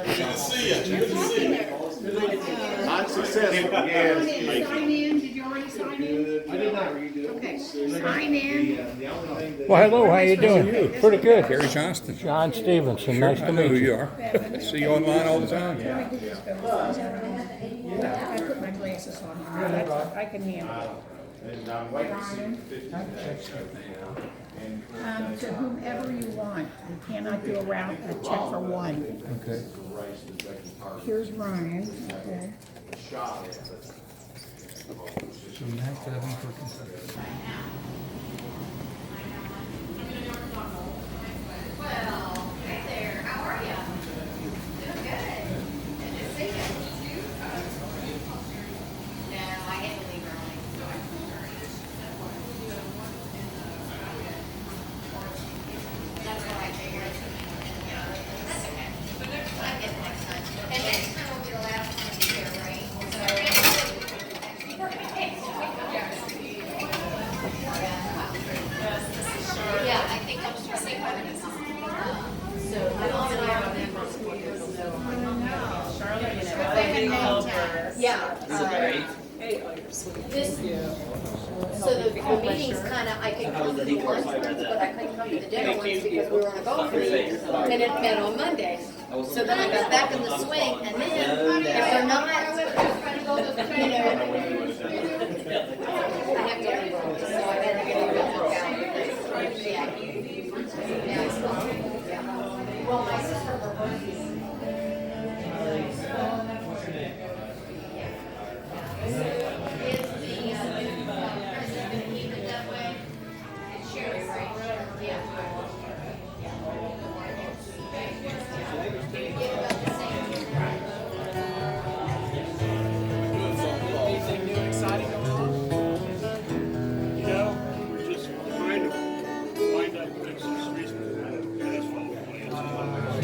Good to see you. Good to see you. Not successful. Sign in, did you already sign in? I did not. Okay, sign in. Well, hello, how you doing? Pretty good. Gary Johnston. John Stevenson, Sure, nice I to know meet who you. you are. See you online all the time. I put my glasses on. I can handle it. And I'm waiting to see To whomever you want. You cannot do a check for one. Okay. Here's Ryan. Okay. So 9,700 for Kentucky. Well, hey there, how are you? Doing good. Good to see you. No, I had to leave early, so I that's what I figured. Yeah, that's okay. I get next time. And next time will be the last one of the year, right? Yeah, I think I'm just saying. So I also have members who so the meetings kind of, I could come to the lunch ones, but I couldn't come to the dinner ones because we were on a golf league, and it met on Mondays. So then I got back in the swing, and then if they're not, you know, I have to leave early, so I had to get a real work out. Yeah. Well, my sister works.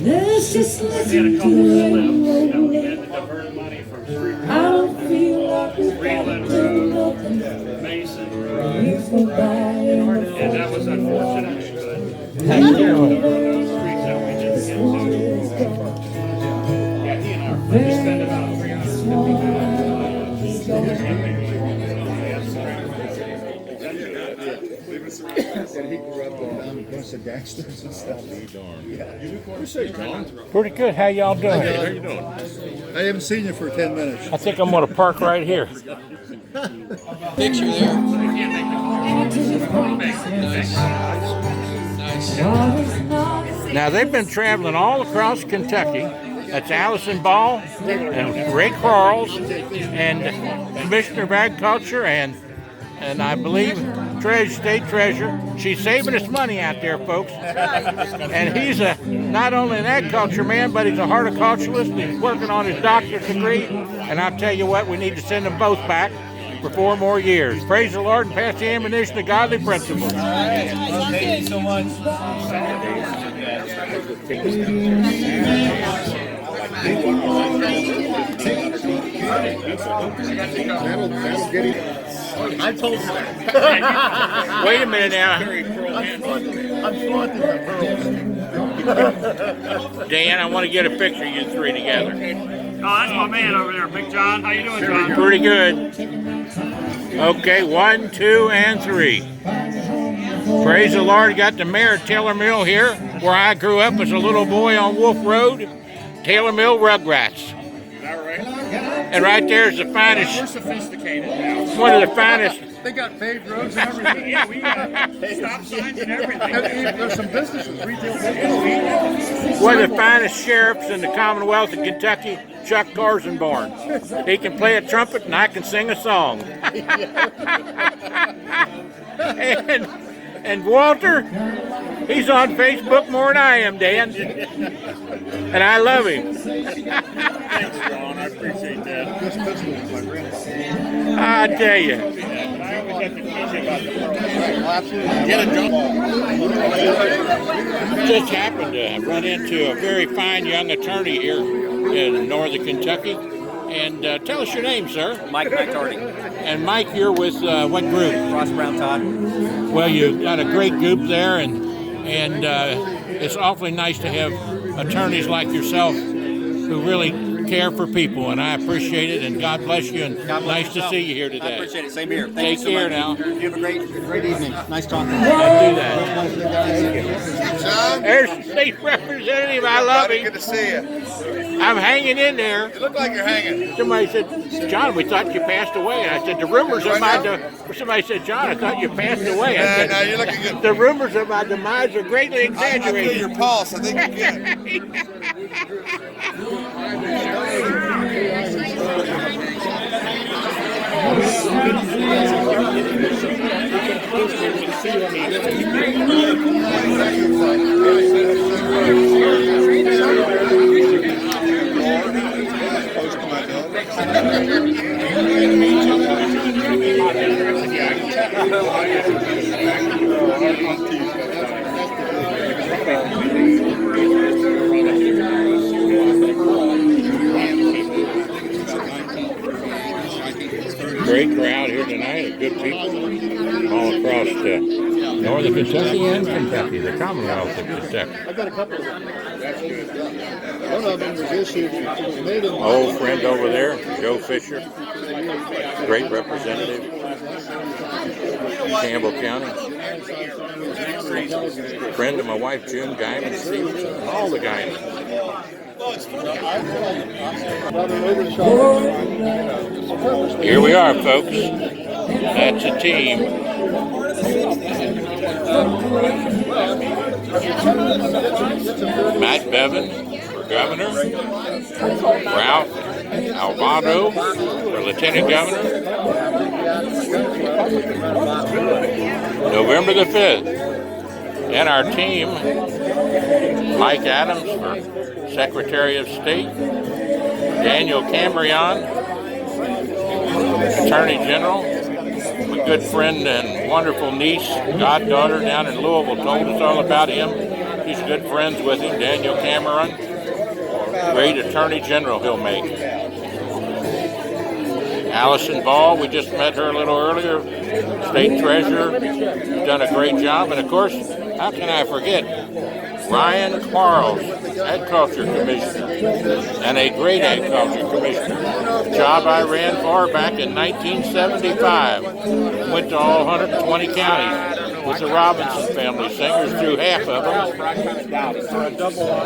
Let's just listen to it. I don't feel like doing nothing. And that was unfortunate, but How you doing? those streets that we didn't get to. Yeah, he and I just spent about 350 He grew up with a bunch of gangsters and stuff. Pretty good. How y'all doing? How you doing? I haven't seen you for 10 minutes. I think I'm gonna park right here. Picture there. Now they've been traveling all across Kentucky. That's Allison Ball and Ray Quarles and Commissioner of Agriculture and I believe State Treasurer. She's saving us money out there, folks. And he's not only an agriculture man, but he's a horticulturalist. He's working on his doctorate degree. And I'll tell you what, we need to send them both back for 4 more years. Praise the Lord and pass the ammunition to godly principles. All right. Well, thank you so much. That'll get him. I told you that. Wait a minute now. I'm flaunting the pearls. Dan, I want to get a picture of you three together. Oh, that's my man over there, Big John. How you doing, John? Pretty good. Okay, 1, 2, and 3. Praise the Lord. Got the mayor of Taylor Mill here, where I grew up as a little boy on Wolf Road. Taylor Mill Rugrats. Is that right? And right there is the We're finest, sophisticated now. one of the finest. They got paved roads and everything. Yeah, we got stop signs and everything. There's some businesses, retail businesses. One of the finest sheriffs in the Commonwealth of Kentucky, Chuck Carsenborn. He can play a trumpet and I can sing a song. and Walter, he's on Facebook more than I am, Dan. And I love him. Thanks, John. I appreciate that. This pistol is my grandson. I tell you. I always have to teach you about the pearls. Get a jump. Just happened to run into a very fine young attorney here in northern Kentucky. And tell us your name, sir. Mike McTardy. And Mike, you're with what group? Ross Brown Todd. Well, you've got a great group there, and it's awfully nice to have attorneys like yourself who really care for people, and I appreciate it. And God bless you, and nice to see you here today. I appreciate it. Same here. Thank Take you so care much. now. You have a great evening. Nice talking. I do that. There's the state representative. I love him. Good to see you. I'm hanging in there. You look like you're hanging. Somebody said, John, we thought you passed away. And I said, the rumors of my somebody said, John, I thought you passed away. I said, No, you're looking good. the rumors of my demise are greatly I feel exaggerated. your pulse. I think you're good. Great crowd here tonight, good people all across northern Kentucky and Kentucky, the Commonwealth of Kentucky. I've got a couple of them. One of them was issued made in Old friend over there, Joe Fisher, great representative, Campbell County. Friend of my wife, June Geiman-Stephenson, all the Geiman. Here we are, folks. That's a team. Matt BEVIN for governor. Ralph Alvarado for lieutenant governor. November the 5th. And our team, Mike Adams for Secretary of State. Daniel Cambrion, Attorney General. My good friend and wonderful niece, goddaughter down in Louisville told us all about him. He's good friends with him, Daniel Cameron. Great Attorney General he'll make. Allison Ball, we just met her a little earlier, State Treasurer, done a great job. And of course, how can I forget Ryan Quarles, Agriculture Commissioner, and a great Agriculture Commissioner. Job I ran for back in 1975. Went to all 120 counties with the Robinson family, singers through half of them.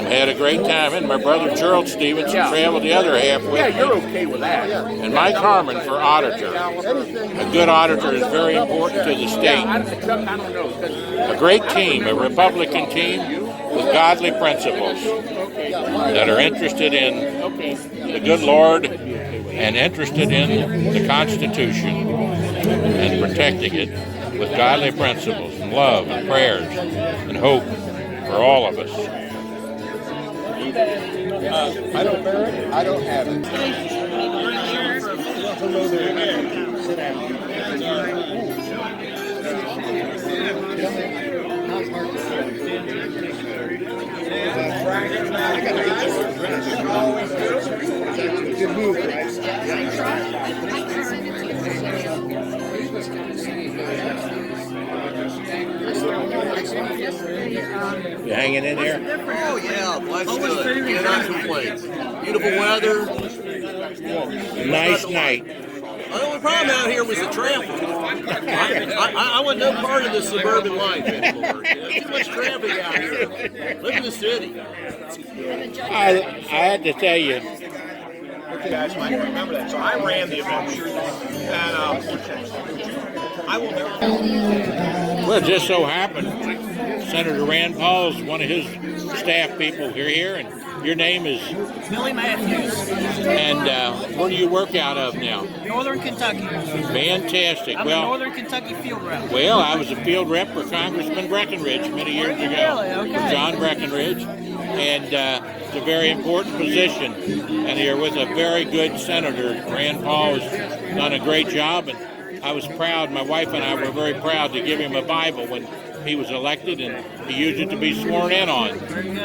Had a great time, and my brother Gerald Stevenson traveled the other half with me. You're okay with that. And Mike Harmon for auditor. A good auditor is very important to the state. A great team, a Republican team with godly principles that are interested in the good Lord and interested in the Constitution and protecting it with godly principles and love and prayers and hope for all of us. I don't bear it. I don't have it. Sit down. Good move, You hanging in there? Oh yeah, life's good. Cannot complain. Beautiful weather. Nice night. The only problem out here was the traffic. I want no part of the suburban life anymore. Too much traffic out here. Live in the city. I had to tell you, You guys might remember that. So I ran the event, and I will never. well, it just so happened, Senator Rand Paul's one of his staff people here, and your name is Billy Matthews, and where do you work out of now? Northern Kentucky. Fantastic. I'm a Well, Northern Kentucky field rep. well, I was a field rep for Congressman Breckinridge many years ago. Really? Okay. For John Breckinridge. And it's a very important position. And you're with a very good senator. Rand Paul has done a great job. And I was proud, my wife and I were very proud to give him a Bible when he was elected, and he used it to be sworn in on.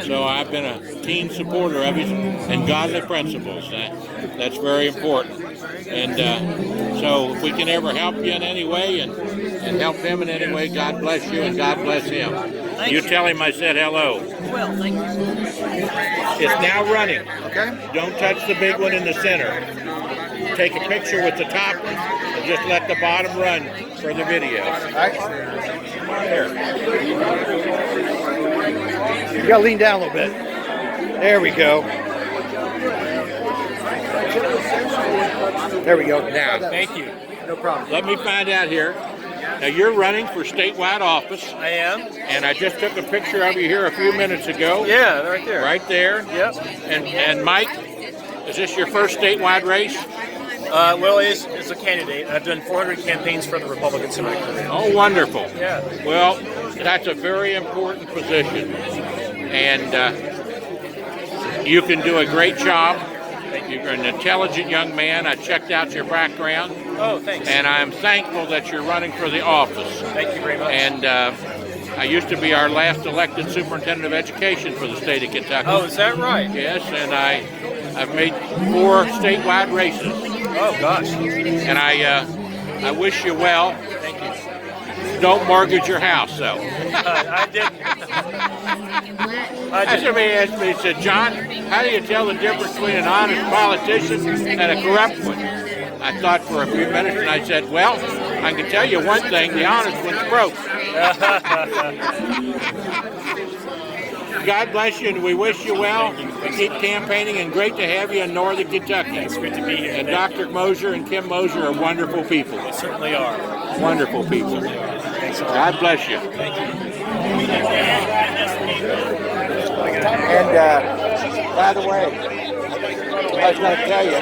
So I've been a keen supporter of his and godly principles. That's very important. And so if we can ever help you in any way and help him in any way, God bless you and God bless him. You tell him I said hello. well. Thank you. It's now running. Okay. Don't touch the big one in the center. Take a picture with the top one and just let the bottom run for the video. All right. You gotta lean down a little bit. There we go. There we go. Now, thank you. No problem. Let me find out here. Now, you're running for statewide office. I am. And I just took a picture of you here a few minutes ago. Yeah, right there. Right there. Yep. And Mike, is this your first statewide race? Well, it's a candidate. I've done 400 campaigns for the Republicans in my career. Oh, wonderful. Yeah. Well, that's a very important position. And you can do a great job. You're an intelligent young man. I checked out your background. Oh, thanks. And I'm thankful that you're running for the office. Thank you very much. And I used to be our last elected superintendent of education for the state of Kentucky. Oh, is that right? Yes, and I've made 4 statewide races. Oh, gosh. And I wish you well. Thank you. Don't mortgage your house, though. I didn't. Somebody asked me, he said, John, how do you tell the difference between an honest politician and a corrupt one? I thought for a few minutes and I said, well, I can tell you one thing, the honest one's broke. God bless you, and we wish you well. Keep campaigning, and great to have you in Northern Kentucky. It's great to be here. And Dr. Moser and Kim Moser are wonderful people. They certainly are. Wonderful people. Thanks a lot. God bless you. Thank you. And by the way, I was going to tell you,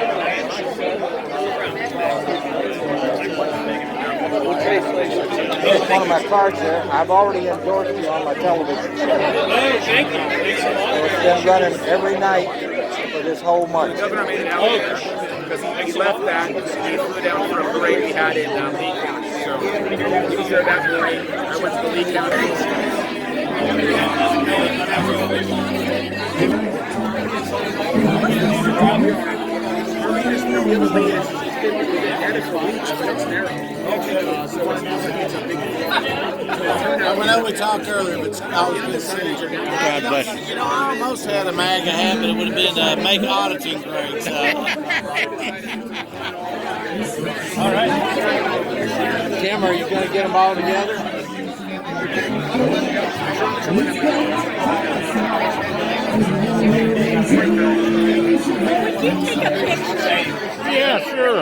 one of my cards there, I've already endorsed you on my television show. Oh, thank you. Thanks a lot. It's been running every night for this whole month. Governor made it out there because he left that and he flew down for a parade we had in Lee County. So he was there that morning. I went to the Lee County. I know we talked earlier, but I was going to say, God bless you. you know, I almost had a MAGA hat, but it would have been make auditing great. So. All right. Kim, are you going to get them all together? Yeah, sure.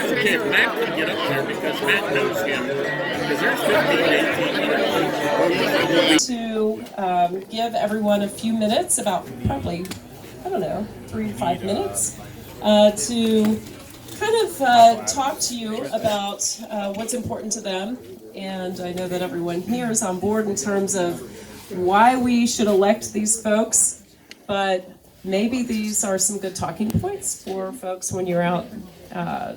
Okay, if Matt can get up there because Matt knows him. Because there's 15, 18. To give everyone a few minutes, about probably, I don't know, 3 to 5 minutes, to kind of talk to you about what's important to them. And I know that everyone here is on board in terms of why we should elect these folks, but maybe these are some good talking points for folks when you're out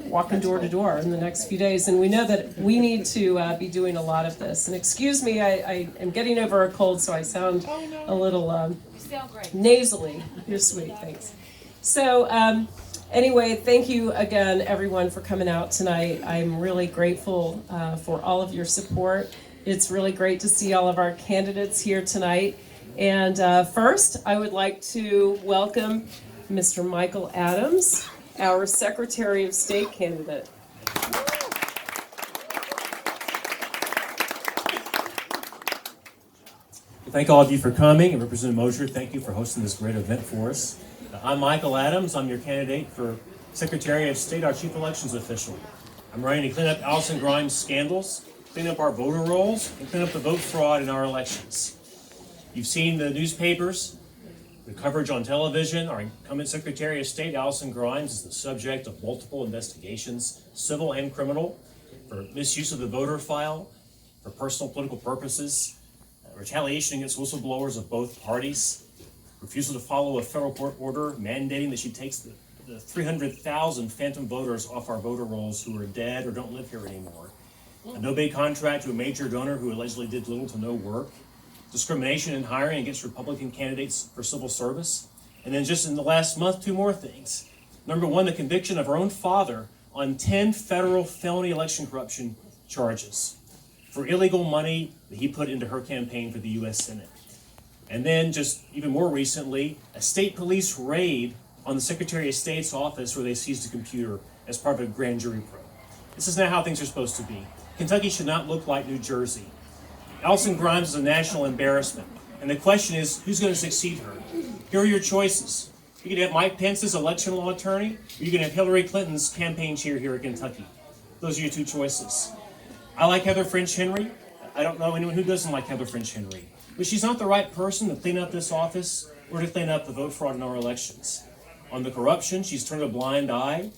walking door to door in the next few days. And we know that we need to be doing a lot of this. And excuse me, I am getting over a cold, so I sound a little nasally. You're sweet, thanks. So anyway, thank you again, everyone, for coming out tonight. I'm really grateful for all of your support. It's really great to see all of our candidates here tonight. And first, I would like to welcome Mr. Michael Adams, our Secretary of State candidate. Thank all of you for coming, and Representative Moser, thank you for hosting this great event for us. I'm Michael Adams. I'm your candidate for Secretary of State, our Chief Elections Official. I'm running to clean up Allison Grimes' scandals, clean up our voter rolls, and clean up the vote fraud in our elections. You've seen the newspapers, the coverage on television. Our incumbent Secretary of State, Allison Grimes, is the subject of multiple investigations, civil and criminal, for misuse of the voter file, for personal political purposes, retaliation against whistleblowers of both parties, refusal to follow a federal court order mandating that she takes the 300,000 phantom voters off our voter rolls who are dead or don't live here anymore, a no-bid contract to a major donor who allegedly did little to no work, discrimination in hiring against Republican candidates for civil service, and then just in the last month, 2 more things. Number 1, the conviction of her own father on 10 federal felony election corruption charges. for illegal money that he put into her campaign for the U.S. Senate. And then just even more recently, a state police raid on the Secretary of State's office where they seized a computer as part of a grand jury probe. This is not how things are supposed to be. Kentucky should not look like New Jersey. Allison Grimes is a national embarrassment. And the question is, who's going to succeed her? Here are your choices. You can have Mike Pence's election law attorney, or you can have Hillary Clinton's campaign chair here in Kentucky. Those are your two choices. I like Heather French Henry. I don't know anyone who doesn't like Heather French Henry. But she's not the right person to clean up this office or to clean up the vote fraud in our elections. On the corruption, she's turned a blind eye.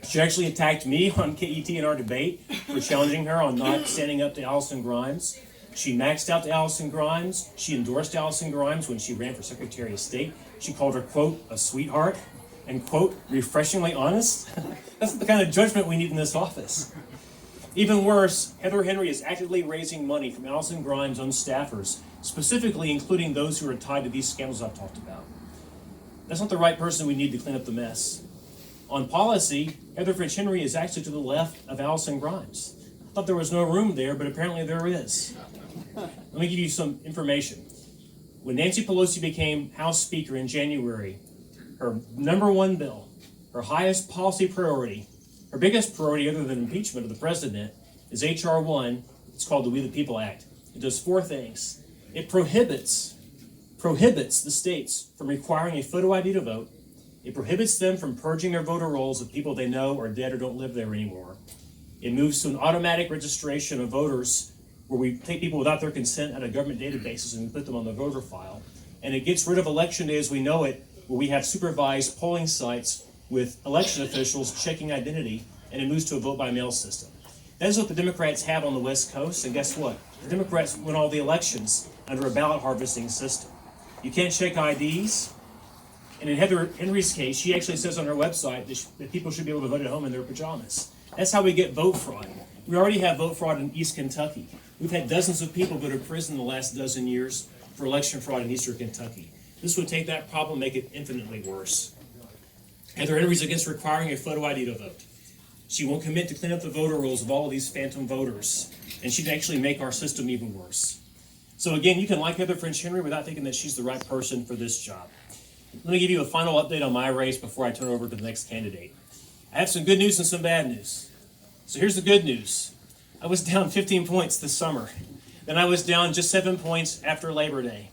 She actually attacked me on KET in our debate for challenging her on not standing up to Allison Grimes. She maxed out to Allison Grimes. She endorsed Allison Grimes when she ran for Secretary of State. She called her, quote, a sweetheart, and, quote, refreshingly honest. That's the kind of judgment we need in this office. Even worse, Heather Henry is actively raising money from Allison Grimes' own staffers, specifically including those who are tied to these scandals I've talked about. That's not the right person we need to clean up the mess. On policy, Heather French Henry is actually to the left of Allison Grimes. I thought there was no room there, but apparently there is. Let me give you some information. When Nancy Pelosi became House Speaker in January, her number one bill, her highest policy priority, her biggest priority other than impeachment of the president, is H.R. 1. It's called the We the People Act. It does four things. It prohibits the states from requiring a photo ID to vote. It prohibits them from purging their voter rolls of people they know are dead or don't live there anymore. It moves to an automatic registration of voters where we take people without their consent out of government databases and put them on the voter file. And it gets rid of Election Day as we know it, where we have supervised polling sites with election officials checking identity, and it moves to a vote-by-mail system. That is what the Democrats have on the West Coast, and guess what? The Democrats win all the elections under a ballot harvesting system. You can't check IDs, and in Heather Henry's case, she actually says on her website that people should be able to vote at home in their pajamas. That's how we get vote fraud. We already have vote fraud in East Kentucky. We've had dozens of people go to prison in the last dozen years for election fraud in Eastern Kentucky. This would take that problem and make it infinitely worse. Heather Henry's against requiring a photo ID to vote. She won't commit to clean up the voter rolls of all of these phantom voters, and she'd actually make our system even worse. So again, you can like Heather French Henry without thinking that she's the right person for this job. Let me give you a final update on my race before I turn it over to the next candidate. I have some good news and some bad news. So here's the good news. I was down 15 points this summer. Then I was down just 7 points after Labor Day.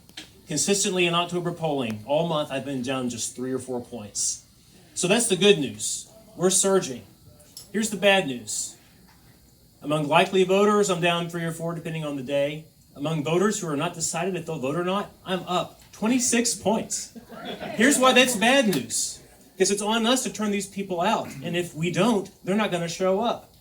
Consistently in October polling, all month I've been down just 3 or 4 points. So that's the good news. We're surging. Here's the bad news. Among likely voters, I'm down 3 or 4 depending on the day. Among voters who are not decided if they'll vote or not, I'm up 26 points. Here's why that's bad news. Because it's on us to turn these people out. And if we don't, they're not going to show up.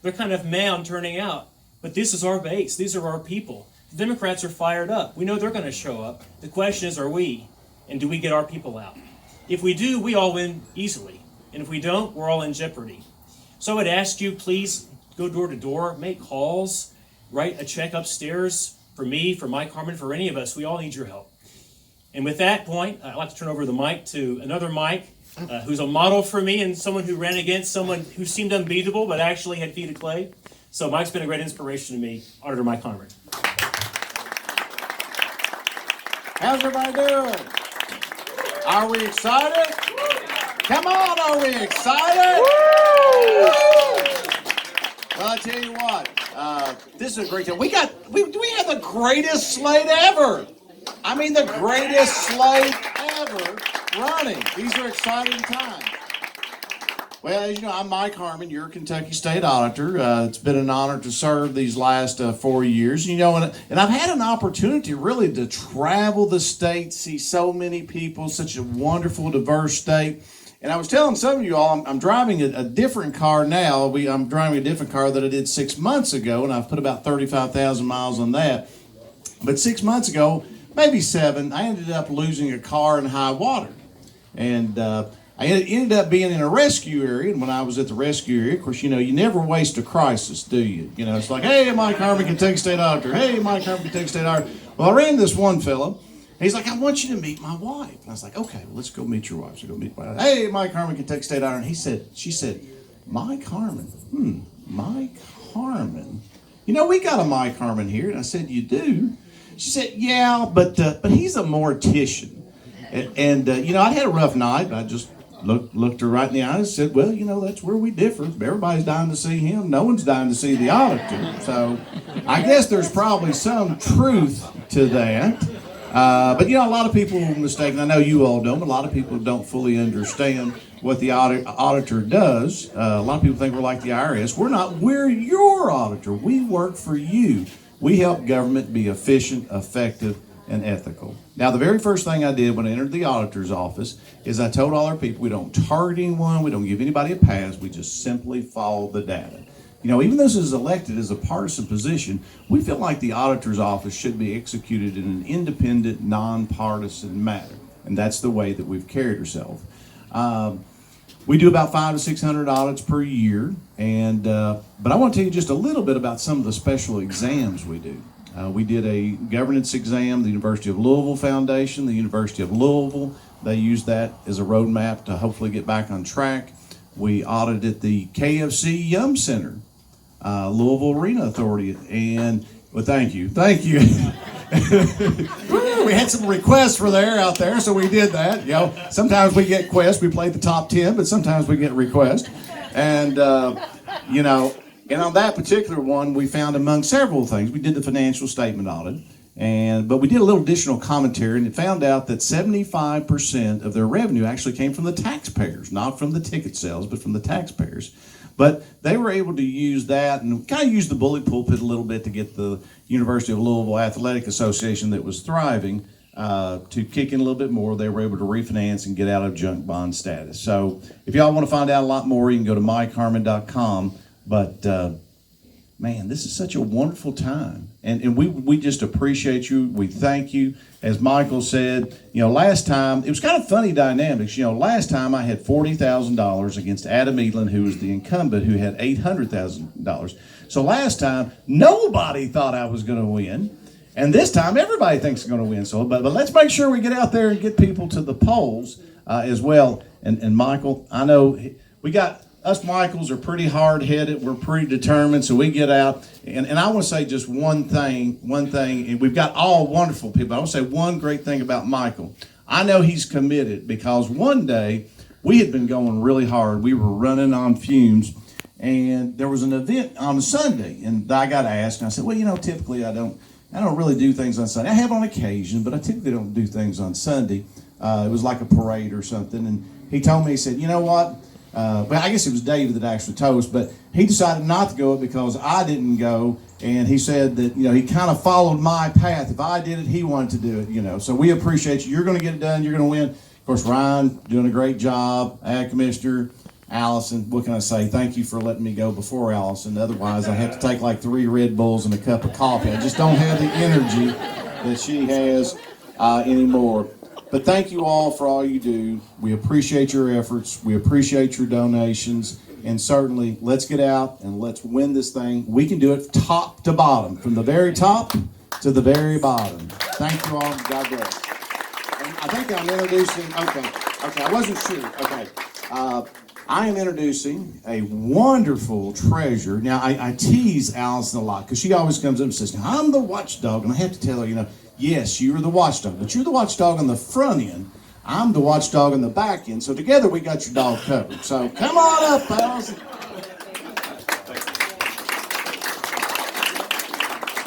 They're kind of mad on turning out. But this is our base. These are our people. The Democrats are fired up. We know they're going to show up. The question is, are we? And do we get our people out? If we do, we all win easily. And if we don't, we're all in jeopardy. So I would ask you, please go door to door, make calls, write a check upstairs for me, for Mike Harmon, for any of us. We all need your help. And with that point, I'd like to turn over the mic to another Mike, who's a model for me and someone who ran against someone who seemed unbeatable but actually had feet of clay. So Mike's been a great inspiration to me. Auditor Mike Harmon. How's everybody doing? Are we excited? Come on, are we excited? Well, I tell you what, this is a great time. We have the greatest slate ever. I mean, the greatest slate ever running. These are exciting times. Well, as you know, I'm Mike Harmon, your Kentucky State Auditor. It's been an honor to serve these last 4 years. You know, and I've had an opportunity really to travel the state, see so many people, such a wonderful, diverse state. And I was telling some of you all, I'm driving a different car now. I'm driving a different car that I did 6 months ago, and I've put about 35,000 miles on that. But 6 months ago, maybe 7, I ended up losing a car in high water. And I ended up being in a rescue area, and when I was at the rescue area, of course, you know, you never waste a crisis, do you? You know, it's like, hey, Mike Harmon, Kentucky State Auditor. Hey, Mike Harmon, Kentucky State Auditor. Well, I ran this one fellow. He's like, I want you to meet my wife. And I was like, okay, well, let's go meet your wife. So go meet my wife. Hey, Mike Harmon, Kentucky State Auditor. And she said, Mike Harmon. Mike Harmon. you know, we got a Mike Harmon here. And I said, you do? She said, yeah, but he's a mortician. And you know, I'd had a rough night. I just looked her right in the eyes and said, well, you know, that's where we differ. Everybody's dying to see him. No one's dying to see the auditor. So I guess there's probably some truth to that. But, you know, a lot of people mistake, and I know you all don't, but a lot of people don't fully understand what the auditor does. A lot of people think we're like the IRS. We're not. We're your auditor. We work for you. We help government be efficient, effective, and ethical. Now, the very first thing I did when I entered the auditor's office is I told all our people we don't target anyone, we don't give anybody a pass, we just simply follow the data. You know, even though this is elected as a partisan position, we feel like the auditor's office should be executed in an independent, nonpartisan manner, and that's the way that we've carried ourselves. We do about 500 to 600 audits per year, and but I want to tell you just a little bit about some of the special exams we do. We did a governance exam, the University of Louisville Foundation, the University of Louisville. They used that as a roadmap to hopefully get back on track. We audited the KFC Yum Center, Louisville Arena Authority, and well, thank you. We had some requests for out there, so we did that. You know, sometimes we get requests. We play the top 10, but sometimes we get requests, and you know. And on that particular one, we found among several things, we did the financial statement audit, but we did a little additional commentary, and it found out that 75% of their revenue actually came from the taxpayers, not from the ticket sales, but from the taxpayers. But they were able to use that and kind of use the bully pulpit a little bit to get the University of Louisville Athletic Association that was thriving to kick in a little bit more. They were able to refinance and get out of junk bond status. So if y'all want to find out a lot more, you can go to MikeHarmon.com. But, man, this is such a wonderful time. And we just appreciate you. We thank you. As Michael said, you know, last time, it was kind of funny dynamics. You know, last time I had $40,000 against Adam Edlin, who was the incumbent, who had $800,000. So last time, nobody thought I was going to win. And this time, everybody thinks I'm going to win. So, but let's make sure we get out there and get people to the polls as well. And Michael, I know we got... Us Michaels are pretty hard-headed. We're pretty determined, so we get out. And I want to say just one thing, and we've got all wonderful people. I want to say one great thing about Michael. I know he's committed because one day we had been going really hard. We were running on fumes, and there was an event on a Sunday, and I got asked, and I said, well, you know, typically I don't really do things on Sunday. I have on occasion, but I typically don't do things on Sunday. It was like a parade or something, and he told me, he said, you know what? Well, I guess it was David that actually told us, but he decided not to go because I didn't go, and he said that, you know, he kind of followed my path. If I did it, he wanted to do it, you know. So we appreciate you. You're going to get it done. You're going to win. Of course, Ryan doing a great job. Ag Commissioner Allison, what can I say? Thank you for letting me go before Allison. Otherwise, I have to take like 3 Red Bulls and a cup of coffee. I just don't have the energy that she has anymore. But thank you all for all you do. We appreciate your efforts. We appreciate your donations. And certainly, let's get out and let's win this thing. We can do it top to bottom, from the very top to the very bottom. Thank you all. God bless. And I think I'm introducing, okay, I wasn't sure. Okay. I am introducing a wonderful treasure. Now, I tease Allison a lot because she always comes up and says, I'm the watchdog. And I have to tell her, you know, yes, you are the watchdog, but you're the watchdog on the front end. I'm the watchdog on the back end. So together we got your dog covered. So come on up, Allison.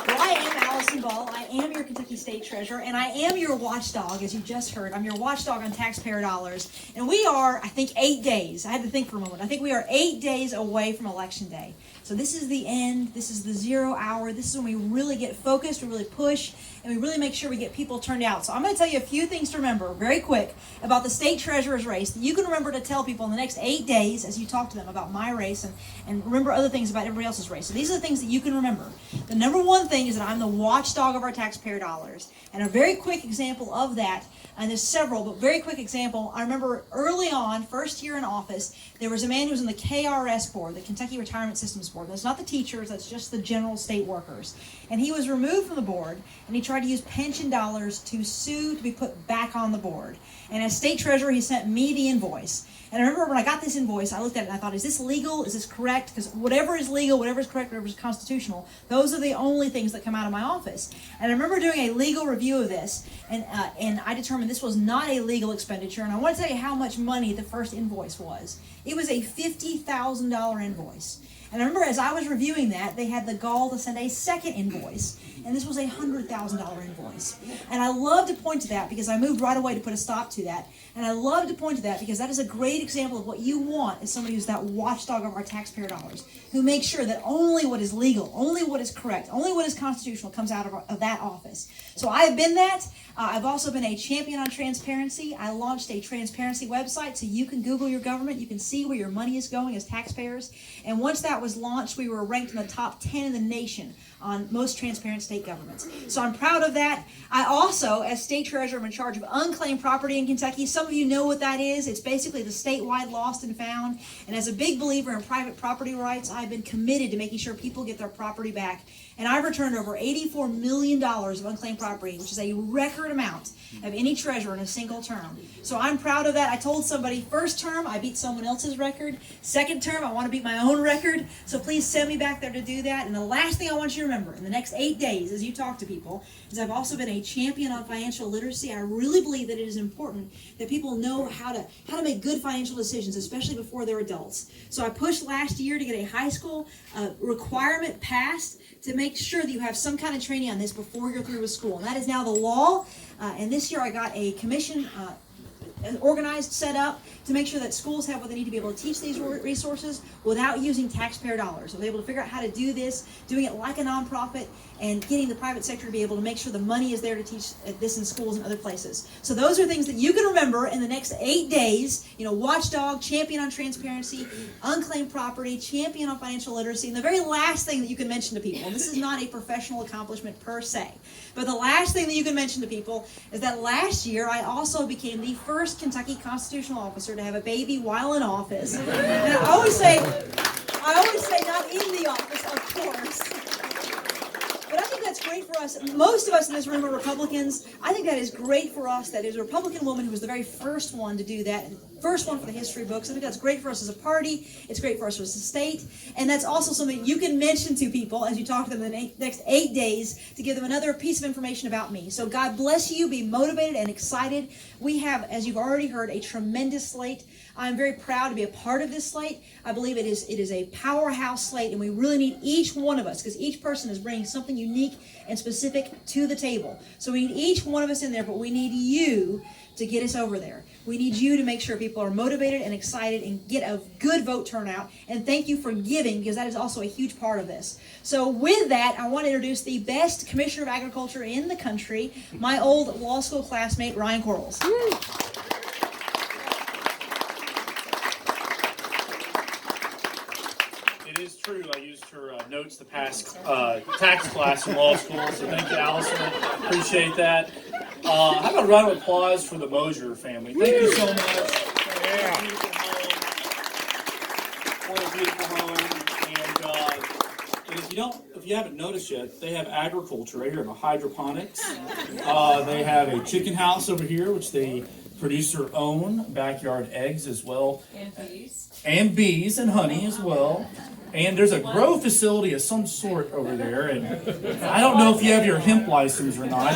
Well, I am Allison Ball. I am your Kentucky State Treasurer, and I am your watchdog, as you just heard. I'm your watchdog on taxpayer dollars. And we are, I think, 8 days. I had to think for a moment. I think we are 8 days away from Election Day. So this is the end. This is the 0 hour. This is when we really get focused, we really push, and we really make sure we get people turned out. So I'm going to tell you a few things to remember very quick about the state treasurer's race that you can remember to tell people in the next 8 days as you talk to them about my race and remember other things about everybody else's race. So these are the things that you can remember. The number one thing is that I'm the watchdog of our taxpayer dollars. And a very quick example of that, And there's several, but very quick example. I remember early on, first year in office, there was a man who was on the KRS board, the Kentucky Retirement Systems Board. That's not the teachers, that's just the general state workers. And he was removed from the board, and he tried to use pension dollars to sue to be put back on the board. And as state treasurer, he sent me the invoice. And I remember when I got this invoice, I looked at it and I thought, is this legal? Is this correct? Because whatever is legal, whatever is correct, whatever is constitutional, those are the only things that come out of my office. And I remember doing a legal review of this, and I determined this was not a legal expenditure. And I want to tell you how much money the first invoice was. It was a $50,000 invoice. And I remember as I was reviewing that, they had the gall to send a second invoice, and this was a $100,000 invoice. And I love to point to that because I moved right away to put a stop to that. And I love to point to that because that is a great example of what you want as somebody who's that watchdog of our taxpayer dollars, who makes sure that only what is legal, only what is correct, only what is constitutional comes out of that office. So I have been that. I've also been a champion on transparency. I launched a transparency website so you can Google your government. You can see where your money is going as taxpayers. And once that was launched, we were ranked in the top 10 in the nation on most transparent state governments. So I'm proud of that. I also, as state treasurer, am in charge of unclaimed property in Kentucky. Some of you know what that is. It's basically the statewide lost and found. And as a big believer in private property rights, I've been committed to making sure people get their property back. And I've returned over $84 million of unclaimed property, which is a record amount of any treasurer in a single term. So I'm proud of that. I told somebody, first term, I beat someone else's record. Second term, I want to beat my own record. So please send me back there to do that. And the last thing I want you to remember in the next 8 days as you talk to people is I've also been a champion on financial literacy. I really believe that it is important that people know how to make good financial decisions, especially before they're adults. So I pushed last year to get a high school requirement passed to make sure that you have some kind of training on this before you're through with school. And that is now the law. And this year I got a commission organized, set up to make sure that schools have what they need to be able to teach these resources without using taxpayer dollars. So they're able to figure out how to do this, doing it like a nonprofit, and getting the private sector to be able to make sure the money is there to teach this in schools and other places. So those are things that you can remember in the next 8 days. You know, watchdog, champion on transparency, unclaimed property, champion on financial literacy, and the very last thing that you can mention to people, and this is not a professional accomplishment per se, but the last thing that you can mention to people is that last year I also became the first Kentucky constitutional officer to have a baby while in office. And I always say not in the office, of course. But I think that's great for us. Most of us in this room are Republicans. I think that is great for us. That is a Republican woman who was the very first one to do that. First one for the history books. I think that's great for us as a party. It's great for us as a state. And that's also something you can mention to people as you talk to them in the next 8 days to give them another piece of information about me. So God bless you. Be motivated and excited. We have, as you've already heard, a tremendous slate. I'm very proud to be a part of this slate. I believe it is a powerhouse slate, and we really need each one of us because each person is bringing something unique and specific to the table. So we need each one of us in there, but we need you to get us over there. We need you to make sure people are motivated and excited and get a good vote turnout. And thank you for giving, because that is also a huge part of this. So with that, I want to introduce the best Commissioner of Agriculture in the country, my old law school classmate, Ryan Quarles. It is true. I used her notes to pass tax class in law school, so thank you, Allison. Appreciate that. How about a round of applause for the Moser family? Thank you so much. Yeah. What a beautiful home. And if you haven't noticed yet, they have agriculture right here. They have hydroponics. They have a chicken house over here, which they produce their own backyard eggs as well. And bees. And bees and honey as well. And there's a grow facility of some sort over there, and I don't know if you have your hemp license or not,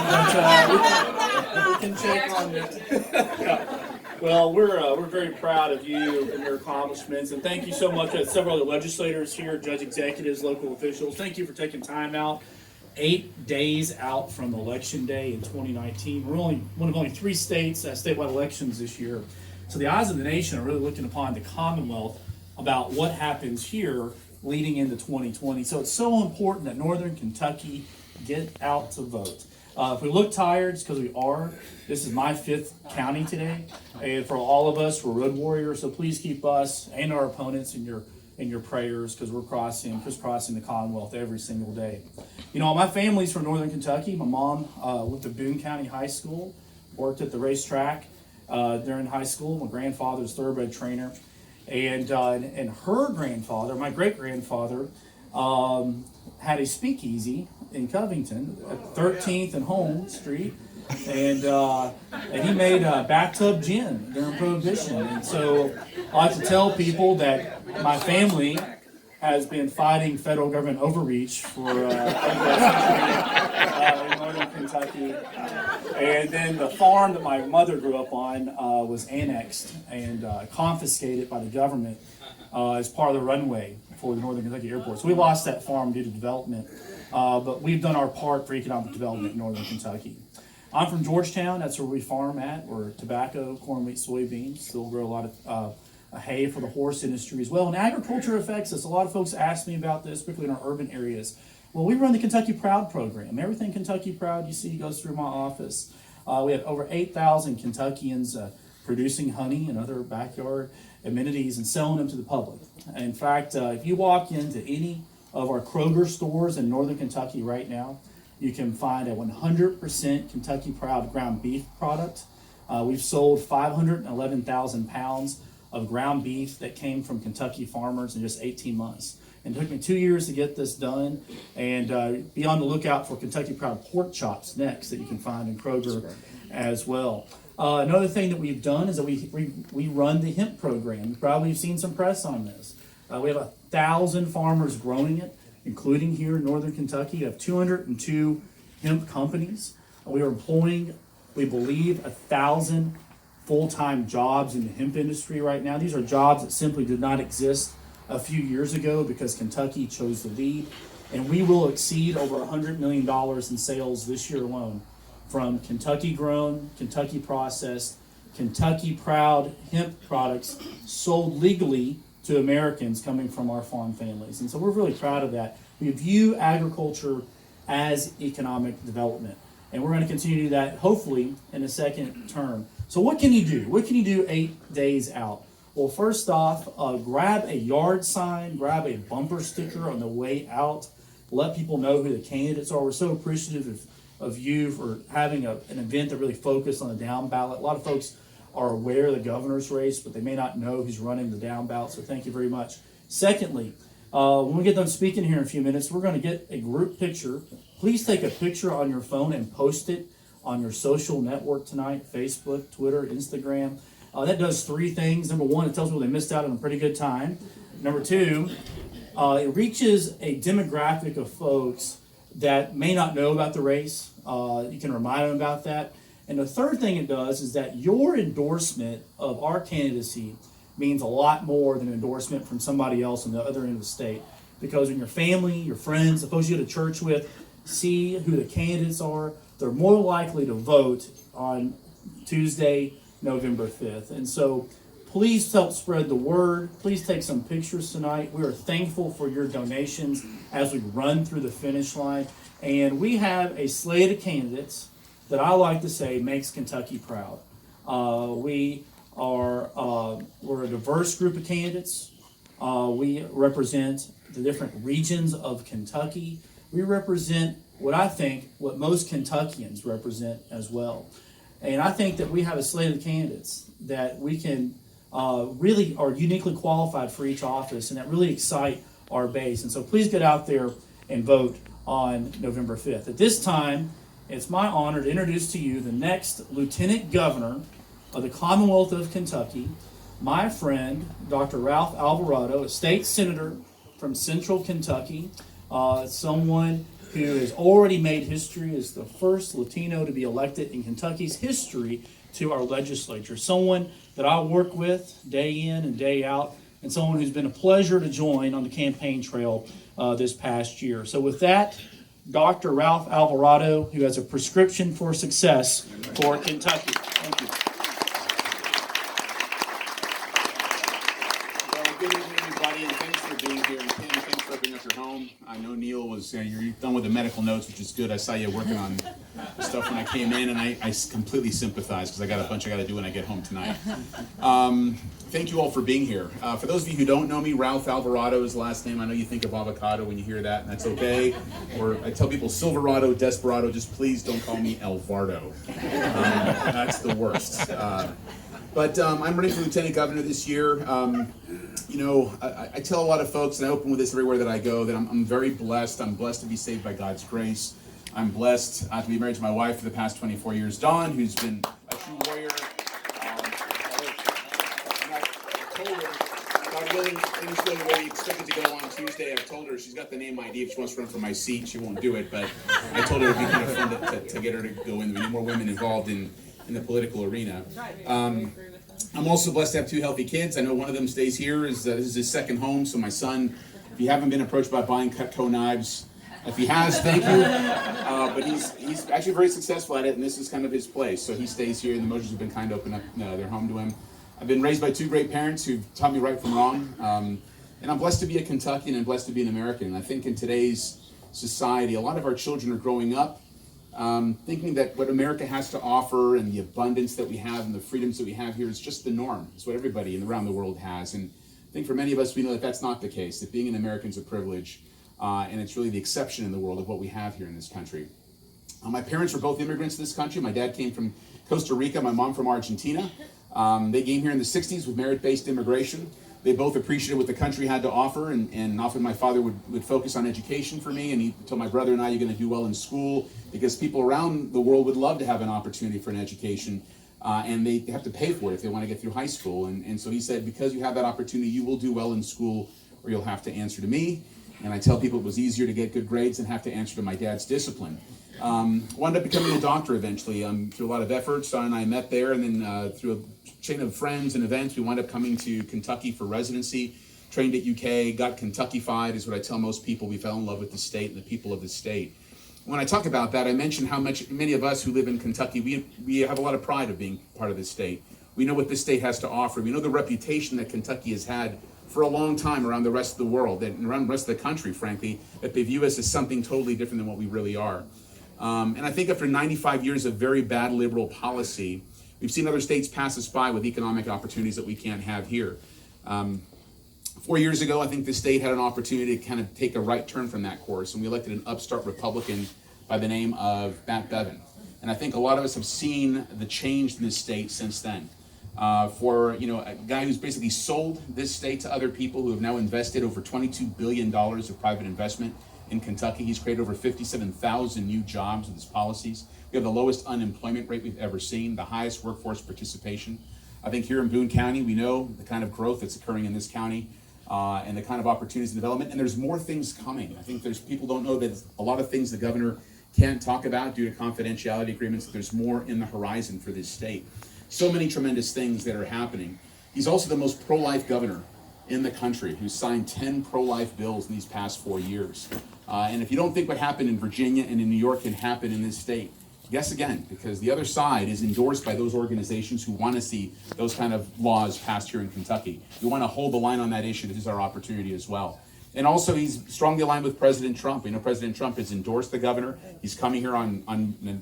but we can check on it. Yeah. Well, we're very proud of you and your accomplishments, and thank you so much to several other legislators here, judge executives, local officials. Thank you for taking time out. 8 days out from Election Day in 2019. We're only one of only 3 states that have statewide elections this year. So the eyes of the nation are really looking upon the Commonwealth about what happens here leading into 2020. So it's so important that Northern Kentucky get out to vote. If we look tired, it's because we are. This is my 5th county today. And for all of us, we're road warriors. So please keep us and our opponents in your prayers, because we're crisscrossing the Commonwealth every single day. You know, my family's from Northern Kentucky. My mom went to Boone County High School. worked at the racetrack during high school. My grandfather's thoroughbred trainer. And her grandfather, my great-grandfather, had a speakeasy in Covington at 13th and Holmes Street. And he made bathtub gin during Prohibition. And so I like to tell people that my family has been fighting federal government overreach for over a century in northern Kentucky. And then the farm that my mother grew up on was annexed and confiscated by the government as part of the runway for the Northern Kentucky Airport. So we lost that farm due to development, but we've done our part for economic development in northern Kentucky. I'm from Georgetown. That's where we farm at. We're tobacco, corn, wheat, soybeans. Still grow a lot of hay for the horse industry as well. And agriculture affects us. A lot of folks ask me about this, particularly in our urban areas. Well, we run the Kentucky Proud program. Everything Kentucky Proud you see goes through my office. We have over 8,000 Kentuckians producing honey and other backyard amenities and selling them to the public. In fact, if you walk into any of our Kroger stores in northern Kentucky right now, you can find a 100% Kentucky Proud ground beef product. We've sold 511,000 pounds of ground beef that came from Kentucky farmers in just 18 months. And it took me 2 years to get this done. And be on the lookout for Kentucky Proud pork chops next that you can find in Kroger as well. Another thing that we've done is that we run the hemp program. You probably have seen some press on this. We have 1,000 farmers growing it, including here in northern Kentucky. We have 202 hemp companies. We are employing, we believe, 1,000 full-time jobs in the hemp industry right now. These are jobs that simply did not exist a few years ago because Kentucky chose the lead. And we will exceed over $100 million in sales this year alone from Kentucky-grown, Kentucky-processed, Kentucky-proud hemp products sold legally to Americans coming from our farm families. And so we're really proud of that. We view agriculture as economic development. And we're going to continue to do that, hopefully, in the second term. So what can you do? What can you do 8 days out? Well, first off, grab a yard sign, grab a bumper sticker on the way out. Let people know who the candidates are. We're so appreciative of you for having an event that really focused on the down ballot. A lot of folks are aware of the governor's race, but they may not know who's running the down ballot, so thank you very much. Secondly, when we get done speaking here in a few minutes, we're going to get a group picture. Please take a picture on your phone and post it on your social network tonight, Facebook, Twitter, Instagram. That does 3 things. Number 1, it tells people they missed out on a pretty good time. Number 2, it reaches a demographic of folks that may not know about the race. You can remind them about that. And the third thing it does is that your endorsement of our candidacy means a lot more than an endorsement from somebody else on the other end of the state. Because when your family, your friends, the folks you go to church with, see who the candidates are, they're more likely to vote on Tuesday, November 5th. And so please help spread the word. Please take some pictures tonight. We are thankful for your donations as we run through the finish line. And we have a slate of candidates that I like to say makes Kentucky proud. We're a diverse group of candidates. We represent the different regions of Kentucky. We represent what most Kentuckians represent as well. And I think that we have a slate of candidates that we can really are uniquely qualified for each office and that really excite our base. And so please get out there and vote on November 5th. At this time, it's my honor to introduce to you the next Lieutenant Governor of the Commonwealth of Kentucky, my friend, Dr. Ralph Alvarado, a state senator from Central Kentucky, someone who has already made history as the first Latino to be elected in Kentucky's history to our legislature, someone that I work with day in and day out, and someone who's been a pleasure to join on the campaign trail this past year. So with that, Dr. Ralph Alvarado, who has a prescription for success for Kentucky. Thank you. Well, good evening, everybody, and thanks for being here. And Kim, thanks for bring us your home. I know Neal was, you're done with the medical notes, which is good. I saw you working on stuff when I came in, and I completely sympathize because I got a bunch I got to do when I get home tonight. Thank you all for being here. For those of you who don't know me, Ralph Alvarado is the last name. I know you think of avocado when you hear that, and that's okay. Or I tell people Silverado, Desperado, just please don't call me Alvardo. That's the worst. But I'm running for Lieutenant Governor this year. You know, I tell a lot of folks, and I open with this everywhere that I go, that I'm very blessed. I'm blessed to be saved by God's grace. I'm blessed to be married to my wife for the past 24 years, Dawn, who's been a true warrior. God willing, things go the way we expected to go on Tuesday. I've told her she's got the name ID. If she wants to run for my seat, she won't do it. But I told her it'd be kind of fun to get her to go in. We need more women involved in the political arena. I'm also blessed to have two healthy kids. I know one of them stays here. This is his second home. So my son, if you haven't been approached about buying Cutco knives, if he has, thank you. But he's actually very successful at it, and this is kind of his place. So he stays here, and the Mosers have been kind to open up their home to him. I've been raised by two great parents who've taught me right from wrong. And I'm blessed to be a Kentuckian and blessed to be an American. And I think in today's society, a lot of our children are growing up thinking that what America has to offer and the abundance that we have and the freedoms that we have here is just the norm. It's what everybody around the world has. And I think for many of us, we know that that's not the case, that being an American is a privilege. And it's really the exception in the world of what we have here in this country. My parents were both immigrants to this country. My dad came from Costa Rica, my mom from Argentina. They came here in the 60s with merit-based immigration. They both appreciated what the country had to offer, and often my father would focus on education for me, and he told my brother and I, you're going to do well in school, because people around the world would love to have an opportunity for an education, and they have to pay for it if they want to get through high school. And so he said, because you have that opportunity, you will do well in school, or you'll have to answer to me. And I tell people it was easier to get good grades than have to answer to my dad's discipline. Wound up becoming a doctor eventually through a lot of efforts. Don and I met there, and then through a chain of friends and events, we wound up coming to Kentucky for residency. Trained at UK, got Kentuckified, is what I tell most people. We fell in love with the state and the people of the state. When I talk about that, I mention how many of us who live in Kentucky, we have a lot of pride of being part of this state. We know what this state has to offer. We know the reputation that Kentucky has had for a long time around the rest of the world, and around the rest of the country, frankly, that they view us as something totally different than what we really are. And I think after 95 years of very bad liberal policy, we've seen other states pass us by with economic opportunities that we can't have here. 4 years ago, I think the state had an opportunity to kind of take a right turn from that course, and we elected an upstart Republican by the name of BEVIN. And I think a lot of us have seen the change in this state since then. For a guy who's basically sold this state to other people who have now invested over $22 billion of private investment in Kentucky. He's created over 57,000 new jobs with his policies. We have the lowest unemployment rate we've ever seen, the highest workforce participation. I think here in Boone County, we know the kind of growth that's occurring in this county and the kind of opportunities and development, and there's more things coming. I think people don't know that a lot of things the governor can't talk about due to confidentiality agreements, that there's more in the horizon for this state. So many tremendous things that are happening. He's also the most pro-life governor in the country, who's signed 10 pro-life bills in these past 4 years. And if you don't think what happened in Virginia and in New York can happen in this state, guess again, because the other side is endorsed by those organizations who want to see those kind of laws passed here in Kentucky. We want to hold the line on that issue. This is our opportunity as well. And also, he's strongly aligned with President Trump. We know President Trump has endorsed the governor. He's coming here on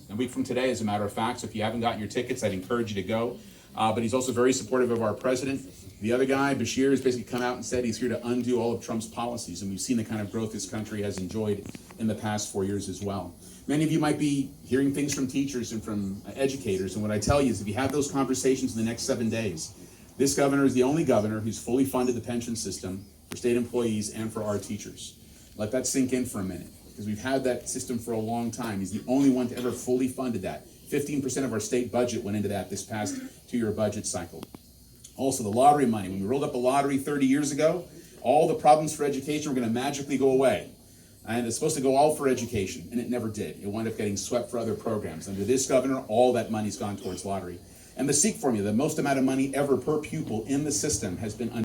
a week from today, as a matter of fact. So if you haven't gotten your tickets, I'd encourage you to go. But he's also very supportive of our president. The other guy, Bashir, has basically come out and said he's here to undo all of Trump's policies. And we've seen the kind of growth this country has enjoyed in the past 4 years as well. Many of you might be hearing things from teachers and from educators. And what I tell you is, if you have those conversations in the next 7 days, this governor is the only governor who's fully funded the pension system for state employees and for our teachers. Let that sink in for a minute, because we've had that system for a long time. He's the only one to ever fully funded that. 15% of our state budget went into that this past 2-year budget cycle. Also, the lottery money. When we rolled up a lottery 30 years ago, all the problems for education were going to magically go away. And it's supposed to go all for education, and it never did. It wound up getting swept for other programs. Under this governor, all that money's gone towards lottery. And the SEEK formula, the most amount of money ever per pupil in the system, has been